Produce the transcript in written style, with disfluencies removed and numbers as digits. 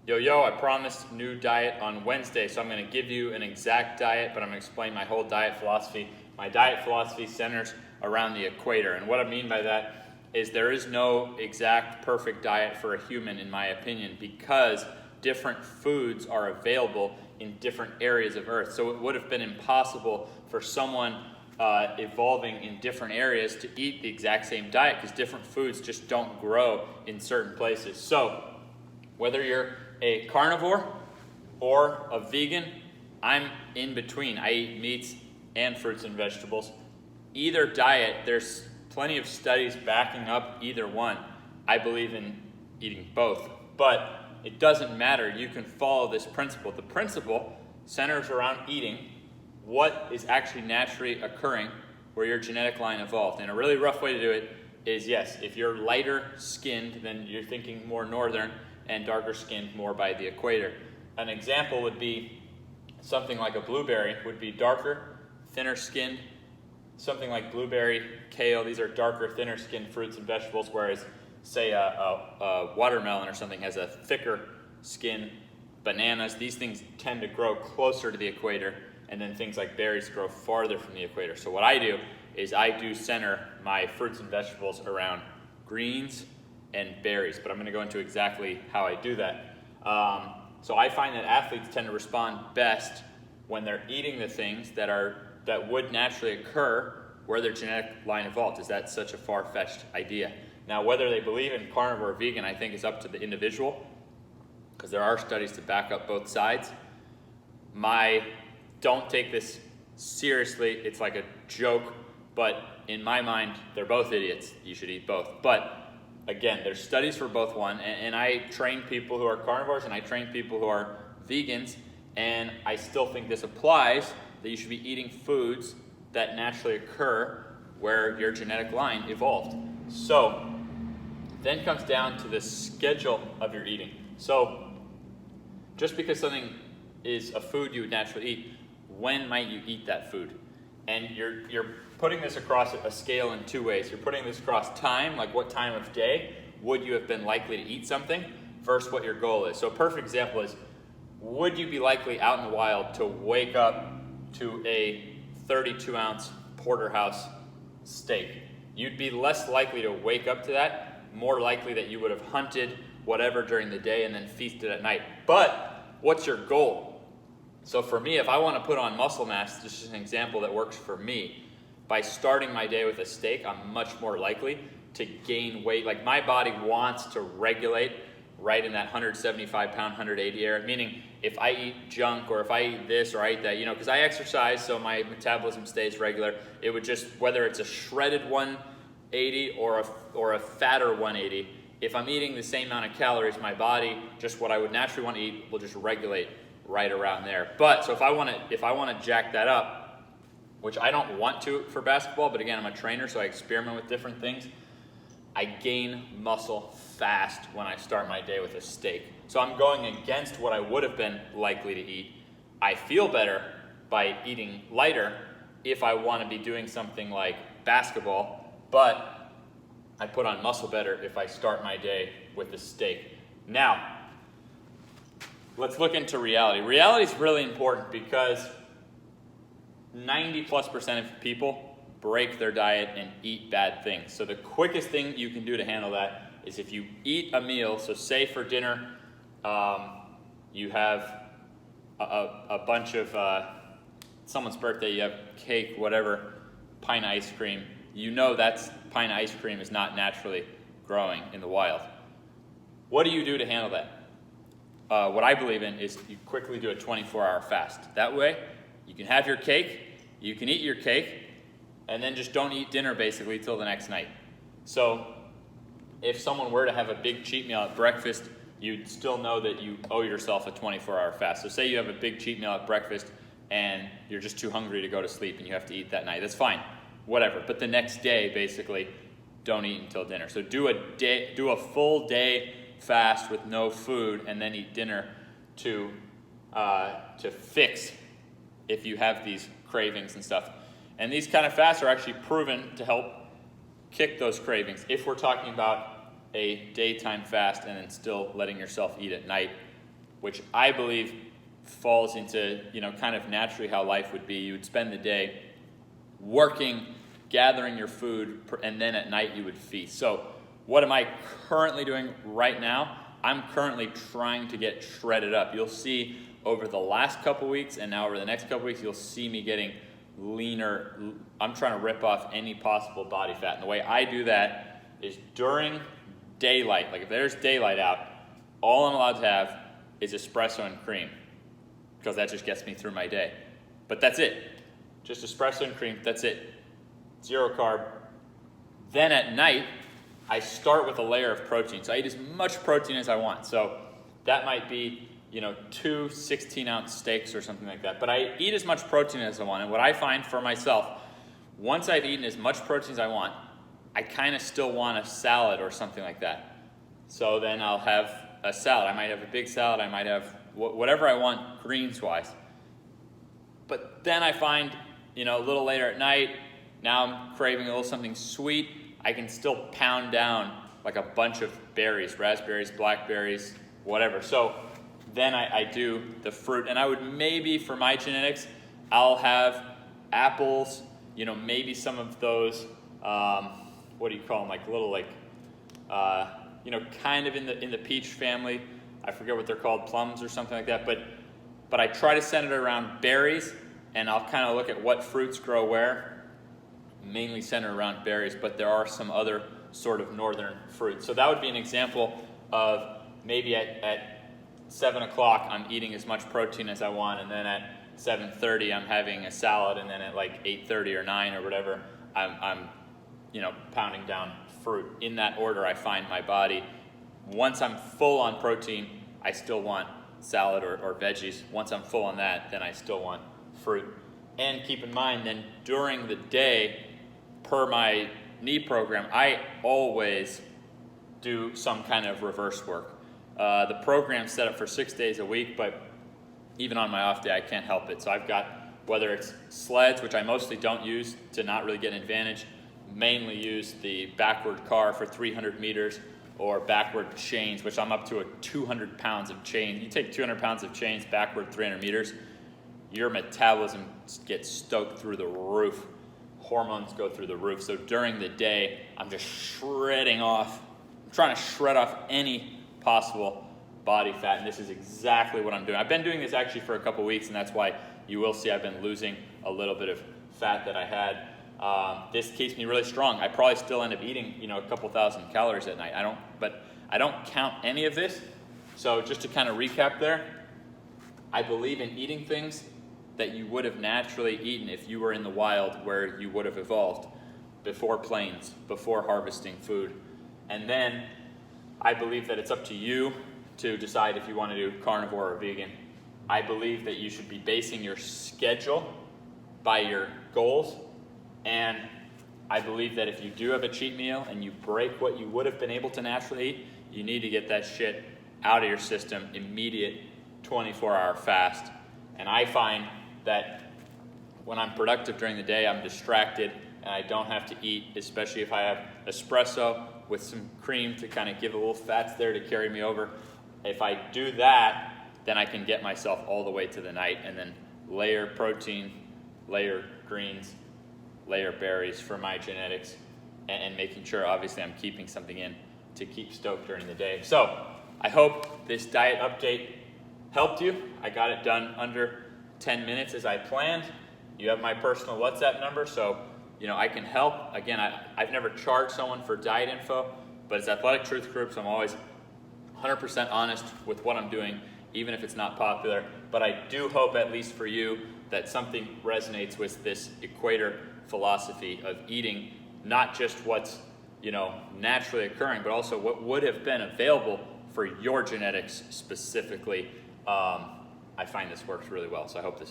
Yo, I promised new diet on Wednesday, so I'm going to give you an exact diet, but I'm going to explain my whole diet philosophy. My diet philosophy centers around the equator, and what I mean by that is there is no exact perfect diet for a human, in my opinion, because different foods are available in different areas of Earth. So it would have been impossible for someone evolving in different areas to eat the exact same diet, because different foods just don't grow in certain places. So whether you're a carnivore or a vegan, I'm in between. I eat meats and fruits and vegetables. Either diet, there's plenty of studies backing up either one. I believe in eating both, but it doesn't matter. You can follow this principle. The principle centers around eating what is actually naturally occurring where your genetic line evolved. And a really rough way to do it is, yes, if you're lighter skinned, then you're thinking more northern, and darker skinned more by the equator. An example would be something like a blueberry would be darker, thinner skinned. Something like blueberry, kale, these are darker, thinner skinned fruits and vegetables, whereas say a watermelon or something has a thicker skin. Bananas, these things tend to grow closer to the equator, and then things like berries grow farther from the equator. So what I do is I do center my fruits and vegetables around greens and berries, but I'm going to go into exactly how I do that. So I find that athletes tend to respond best when they're eating the things that would naturally occur where their genetic line evolved. Is that such a far-fetched idea? Now, whether they believe in carnivore or vegan, I think is up to the individual, because there are studies to back up both sides. Don't take this seriously. It's like a joke, but in my mind, they're both idiots. You should eat both. But again, there's studies for both one, and I train people who are carnivores and I train people who are vegans, and I still think this applies, that you should be eating foods that naturally occur where your genetic line evolved. So then comes down to the schedule of your eating. So just because something is a food you would naturally eat, when might you eat that food? And you're putting this across a scale in two ways. You're putting this across time, like what time of day would you have been likely to eat something, versus what your goal is. So a perfect example is, would you be likely out in the wild to wake up to a 32-ounce porterhouse steak? You'd be less likely to wake up to that, more likely that you would have hunted whatever during the day and then feasted at night. But what's your goal? So for me, if I want to put on muscle mass, this is an example that works for me. By starting my day with a steak, I'm much more likely to gain weight. Like, my body wants to regulate right in that 175 pound, 180 area. Meaning, if I eat junk or if I eat this or I eat that, because I exercise, so my metabolism stays regular. It would just, whether it's a shredded 180 or a fatter 180, if I'm eating the same amount of calories, my body, just what I would naturally want to eat, will just regulate right around there. But so if I want to jack that up, which I don't want to for basketball, but again, I'm a trainer, so I experiment with different things, I gain muscle fast when I start my day with a steak. So I'm going against what I would have been likely to eat. I feel better by eating lighter if I want to be doing something like basketball, but I put on muscle better if I start my day with a steak. Now, let's look into reality. Reality is really important because 90+% of people break their diet and eat bad things. So the quickest thing you can do to handle that is if you eat a meal. So say for dinner, you have a bunch of someone's birthday, you have cake, whatever, pint of ice cream. That's pint of ice cream is not naturally growing in the wild. What do you do to handle that? What I believe in is you quickly do a 24-hour fast. That way, you can have your cake, you can eat your cake, and then just don't eat dinner basically till the next night. So if someone were to have a big cheat meal at breakfast, you'd still know that you owe yourself a 24-hour fast. So say you have a big cheat meal at breakfast and you're just too hungry to go to sleep and you have to eat that night. That's fine, whatever. But the next day, basically, don't eat until dinner. So do a full day fast with no food and then eat dinner to fix if you have these cravings and stuff. And these kind of fasts are actually proven to help kick those cravings. If we're talking about a daytime fast and then still letting yourself eat at night, which I believe falls into, kind of naturally how life would be. You would spend the day working, gathering your food, and then at night you would feast. So what am I currently doing right now? I'm currently trying to get shredded up. You'll see over the last couple weeks and now over the next couple weeks, you'll see me getting leaner. I'm trying to rip off any possible body fat. And the way I do that is during daylight. Like if there's daylight out, all I'm allowed to have is espresso and cream, because that just gets me through my day. But that's it. Just espresso and cream, that's it. 0 carb. Then at night, I start with a layer of protein. So I eat as much protein as I want. So that might be, 2 16-ounce steaks or something like that. But I eat as much protein as I want. And what I find for myself, once I've eaten as much protein as I want, I kind of still want a salad or something like that. So then I'll have a salad. I might have a big salad. I might have whatever I want greens-wise. But then I find, a little later at night, now I'm craving a little something sweet. I can still pound down like a bunch of berries, raspberries, blackberries, whatever. So then I do the fruit. And I would maybe, for my genetics, I'll have apples, maybe some of those, what do you call them, like little kind of in the peach family. I forget what they're called, plums or something like that. But I try to center it around berries, and I'll kind of look at what fruits grow where. Mainly centered around berries, but there are some other sort of northern fruits. So that would be an example of maybe at 7 o'clock I'm eating as much protein as I want, and then at 7:30 I'm having a salad, and then at like 8:30 or 9 or whatever I'm pounding down fruit. In that order, I find my body. Once I'm full on protein, I still want salad or veggies. Once I'm full on that, then I still want fruit. And keep in mind, then during the day, per my knee program, I always do some kind of reverse work. The program's set up for 6 days a week, but even on my off day, I can't help it. So I've got, whether it's sleds, which I mostly don't use to not really get an advantage, mainly use the backward car for 300 meters, or backward chains, which I'm up to 200 pounds of chain. You take 200 pounds of chains backward 300 meters, your metabolism gets stoked through the roof. Hormones go through the roof. So during the day, I'm just shredding off. I'm trying to shred off any possible body fat, and this is exactly what I'm doing. I've been doing this actually for a couple weeks, and that's why you will see I've been losing a little bit of fat that I had. This keeps me really strong. I probably still end up eating, a couple thousand calories at night. I don't count any of this. So just to kind of recap there, I believe in eating things that you would have naturally eaten if you were in the wild, where you would have evolved before planes, before harvesting food. And then I believe that it's up to you to decide if you want to do carnivore or vegan. I believe that you should be basing your schedule by your goals. And I believe that if you do have a cheat meal and you break what you would have been able to naturally eat, you need to get that shit out of your system, immediate 24-hour fast. And I find that when I'm productive during the day, I'm distracted and I don't have to eat, especially if I have espresso with some cream to kind of give a little fats there to carry me over. If I do that, then I can get myself all the way to the night, and then layer protein, layer greens, layer berries for my genetics, and making sure obviously I'm keeping something in to keep stoked during the day. So I hope this diet update helped you. I got it done under 10 minutes as I planned. You have my personal WhatsApp number, so I can help. Again, I've never charged someone for diet info, but as Athletic Truth Groups, I'm always 100% honest with what I'm doing, even if it's not popular. But I do hope, at least for you, that something resonates with this Equator philosophy of eating not just what's naturally occurring, but also what would have been available for your genetics specifically. I find this works really well, so I hope this helps.